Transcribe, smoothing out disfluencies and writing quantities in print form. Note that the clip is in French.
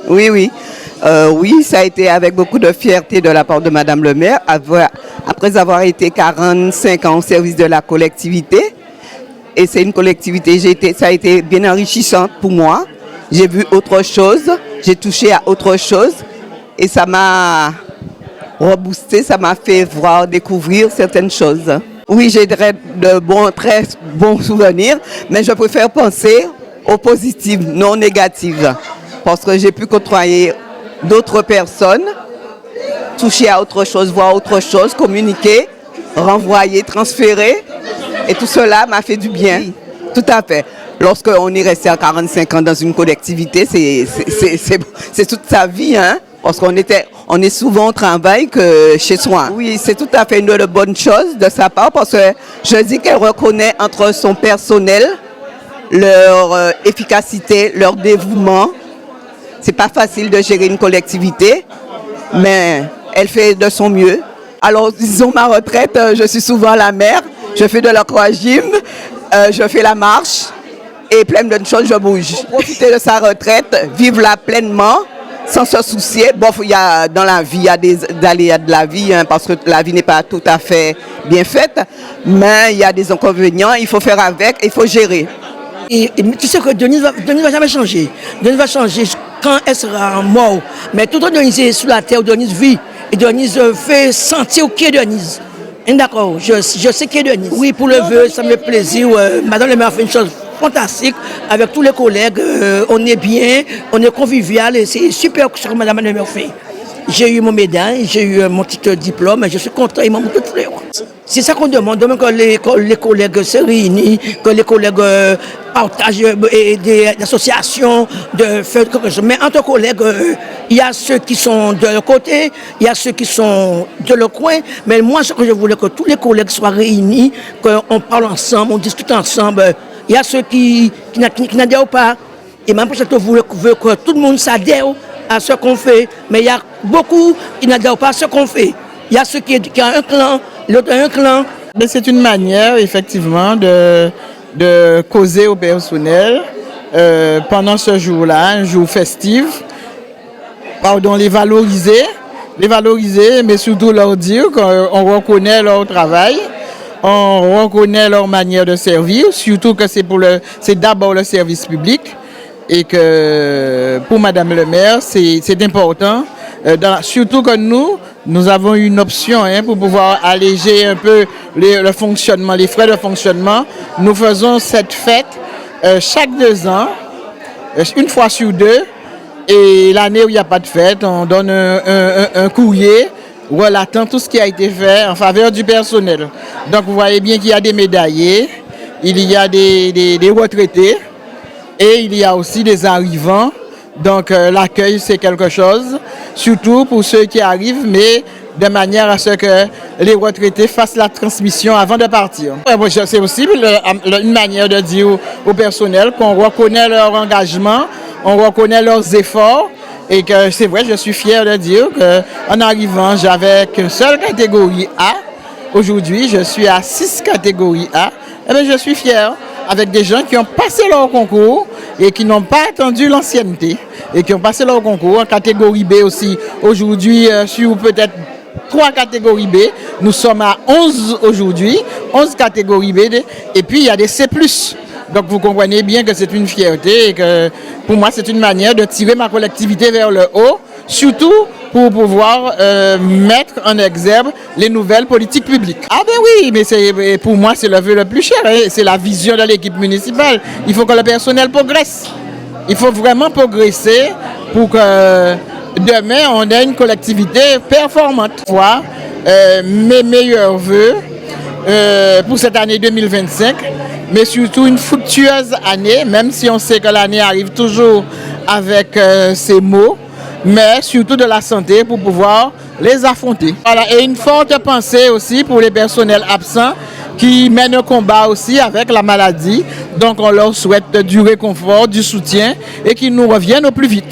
Oui, oui. Oui, ça a été avec beaucoup de fierté de la part de Madame le maire, après avoir été 45 ans au service de la collectivité. Et c'est une collectivité, ça a été bien enrichissant pour moi. J'ai vu autre chose, j'ai touché à autre chose et ça m'a reboosté, ça m'a fait voir, découvrir certaines choses. Oui, j'ai très bons souvenirs, mais je préfère penser aux positives, non négatives, parce que j'ai pu côtoyer d'autres personnes, toucher à autre chose, voir autre chose, communiquer, renvoyer, transférer, et tout cela m'a fait du bien. Oui, tout à fait. Lorsqu'on est resté à 45 ans dans une collectivité, c'est toute sa vie, hein, parce qu'on est souvent au travail que chez soi. Oui, c'est tout à fait une bonne chose de sa part, parce que je dis qu'elle reconnaît entre son personnel leur efficacité, leur dévouement. C'est pas facile de gérer une collectivité, mais elle fait de son mieux. Alors, disons ma retraite, je suis souvent à la mer, je fais de l'aquagym, je fais la marche et plein de choses, je bouge. Profiter de sa retraite, vivre-la pleinement, sans se soucier. Bon, dans la vie, il y a des aléas de la vie, hein, parce que la vie n'est pas tout à fait bien faite, mais il y a des inconvénients, il faut faire avec, il faut gérer. Et tu sais que Denise va jamais changer. Denise va changer quand elle sera morte. Mais tout le temps, Denise est sur la terre, Denise vit. Et Denise fait sentir qui est Denise. D'accord, je sais qui est Denise. Oui, pour le vœu, ça me fait plaisir. Madame le maire a fait une chose fantastique avec tous les collègues. On est bien, on est convivial et c'est super ce que Madame le maire fait. J'ai eu mon médaille, j'ai eu mon petit diplôme, je suis content, il m'a montré de fleurs. C'est ça qu'on demande, que les collègues se réunissent, que les collègues partagent des associations, de faire quelque chose. Mais entre collègues, il y a ceux qui sont de leur côté, il y a ceux qui sont de leur coin. Mais moi, ce que je voulais, que tous les collègues soient réunis, qu'on parle ensemble, on discute ensemble. Il y a ceux qui n'adhèrent pas. Et même pour ça, je veux que tout le monde s'adhère à ce qu'on fait, mais il y a beaucoup qui n'adhèrent pas à ce qu'on fait. Il y a ceux qui ont un clan, l'autre a un clan. C'est une manière, effectivement, de causer au personnel pendant ce jour-là, un jour festif, les valoriser, mais surtout leur dire qu'on reconnaît leur travail, on reconnaît leur manière de servir, surtout que c'est d'abord le service public. Et que pour Madame le maire, c'est important, surtout que nous avons une option pour pouvoir alléger un peu le fonctionnement, les frais de fonctionnement. Nous faisons cette fête chaque 2 ans, une fois sur 2, et l'année où il n'y a pas de fête, on donne un courrier relatant tout ce qui a été fait en faveur du personnel. Donc vous voyez bien qu'il y a des médaillés, il y a des retraités, et il y a aussi des arrivants, donc l'accueil c'est quelque chose, surtout pour ceux qui arrivent, mais de manière à ce que les retraités fassent la transmission avant de partir. C'est aussi une manière de dire au personnel qu'on reconnaît leur engagement, on reconnaît leurs efforts, et que c'est vrai, je suis fier de dire qu'en arrivant, j'avais qu'une seule catégorie A. Aujourd'hui, je suis à 6 catégories A. Eh bien, je suis fier, avec des gens qui ont passé leur concours et qui n'ont pas attendu l'ancienneté et qui ont passé leur concours en catégorie B aussi. Aujourd'hui, sur peut-être 3 catégories B, nous sommes à 11 aujourd'hui, 11 catégories B, et puis il y a des C+. Donc vous comprenez bien que c'est une fierté et que pour moi c'est une manière de tirer ma collectivité vers le haut, surtout pour pouvoir mettre en exergue les nouvelles politiques publiques. Ah ben oui, mais pour moi c'est le vœu le plus cher, c'est la vision de l'équipe municipale. Il faut que le personnel progresse. Il faut vraiment progresser pour que demain on ait une collectivité performante. Mes meilleurs vœux pour cette année 2025, mais surtout une fructueuse année, même si on sait que l'année arrive toujours avec ses maux, mais surtout de la santé pour pouvoir les affronter. Voilà, et une forte pensée aussi pour les personnels absents qui mènent un combat aussi avec la maladie. Donc on leur souhaite du réconfort, du soutien et qu'ils nous reviennent au plus vite.